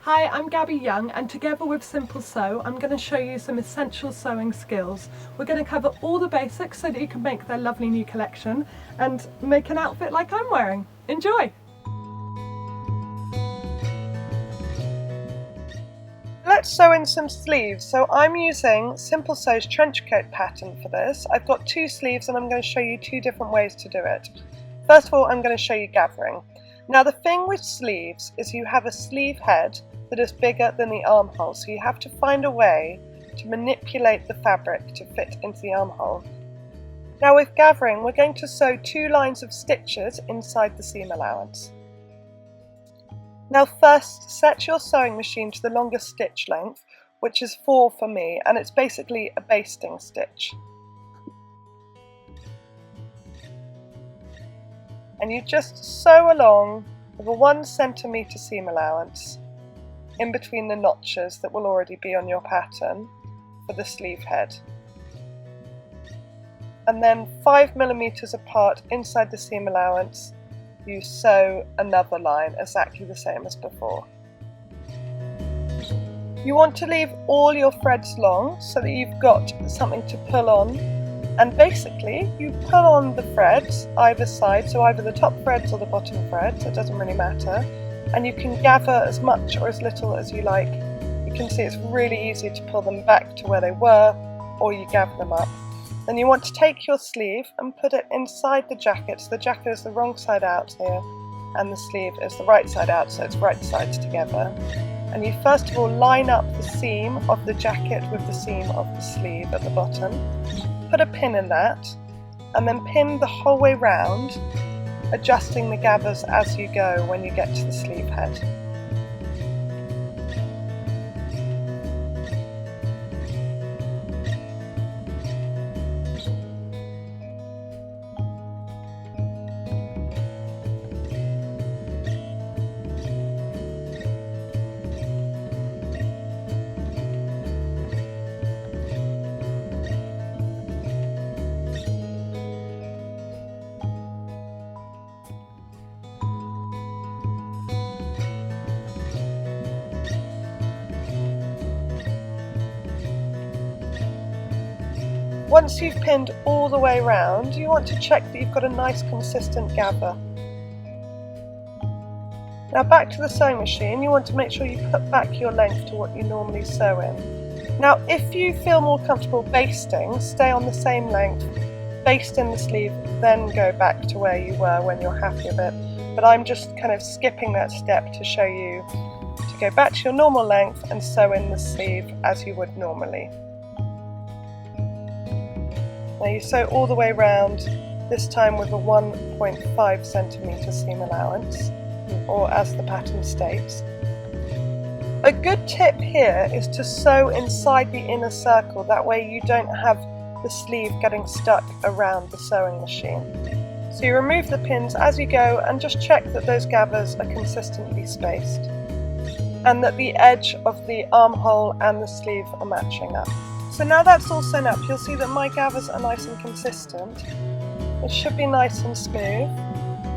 Hi, I'm Gabby Young, and together with Simple Sew, I'm going to show you some essential sewing skills. We're going to cover all the basics so that you can make their lovely new collection and make an outfit like I'm wearing. Enjoy! Let's sew in some sleeves. So I'm using Simple Sew's trench coat pattern for this. I've got two sleeves and I'm going to show you two different ways to do it. First of all, I'm going to show you gathering. Now the thing with sleeves is you have a sleeve head that is bigger than the armhole, so you have to find a way to manipulate the fabric to fit into the armhole. Now with gathering, we're going to sew 2 lines of stitches inside the seam allowance. Now first, set your sewing machine to the longest stitch length, which is 4 for me, and it's basically a basting stitch. And you just sew along with a 1 centimetre seam allowance in between the notches that will already be on your pattern for the sleeve head. And then 5 millimeters apart inside the seam allowance, you sew another line exactly the same as before. You want to leave all your threads long so that you've got something to pull on. And basically, you pull on the threads either side, so either the top threads or the bottom threads, it doesn't really matter, and you can gather as much or as little as you like. You can see it's really easy to pull them back to where they were, or you gather them up. Then you want to take your sleeve and put it inside the jacket, so the jacket is the wrong side out here, and the sleeve is the right side out, so it's right sides together. And you first of all line up the seam of the jacket with the seam of the sleeve at the bottom. Put a pin in that, and then pin the whole way round, adjusting the gathers as you go when you get to the sleeve head. Once you've pinned all the way round, you want to check that you've got a nice consistent gather. Now back to the sewing machine, you want to make sure you put back your length to what you normally sew in. Now if you feel more comfortable basting, stay on the same length, baste in the sleeve, then go back to where you were when you're happy with it. But I'm just kind of skipping that step to show you to go back to your normal length and sew in the sleeve as you would normally. Now you sew all the way round, this time with a 1.5 centimetre seam allowance, or as the pattern states. A good tip here is to sew inside the inner circle, that way you don't have the sleeve getting stuck around the sewing machine. So you remove the pins as you go and just check that those gathers are consistently spaced and that the edge of the armhole and the sleeve are matching up. So now that's all sewn up, you'll see that my gathers are nice and consistent. It should be nice and smooth,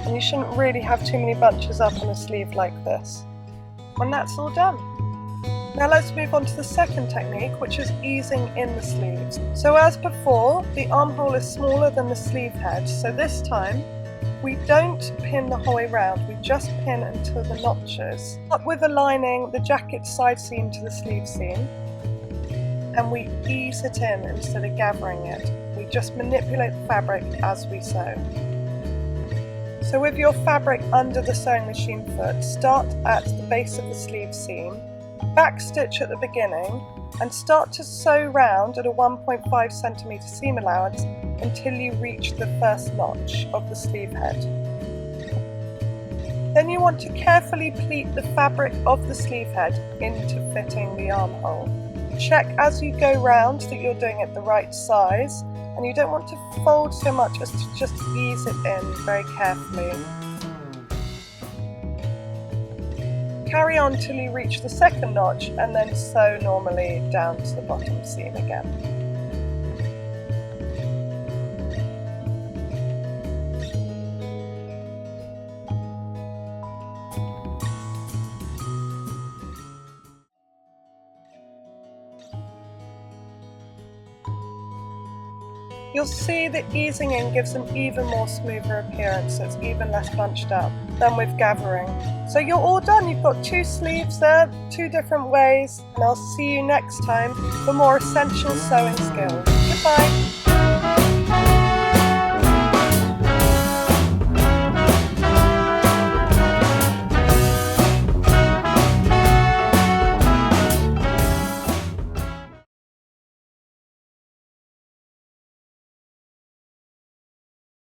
and you shouldn't really have too many bunches up on a sleeve like this. And that's all done. Now let's move on to the second technique, which is easing in the sleeves. So as before, the armhole is smaller than the sleeve head, so this time we don't pin the whole way round, we just pin until the notches. Up with aligning the jacket side seam to the sleeve seam, and we ease it in instead of gathering it. We just manipulate the fabric as we sew. So with your fabric under the sewing machine foot, start at the base of the sleeve seam, back stitch at the beginning, and start to sew round at a 1.5 centimetre seam allowance until you reach the first notch of the sleeve head. Then you want to carefully pleat the fabric of the sleeve head into fitting the armhole. Check as you go round that you're doing it the right size, and you don't want to fold so much as to just ease it in very carefully. Carry on till you reach the second notch and then sew normally down to the bottom seam again. you'll see the easing in gives an even more smoother appearance, so it's even less bunched up than with gathering. So you're all done. You've got 2 sleeves there, 2 different ways, and I'll see you next time for more essential sewing skills. Goodbye.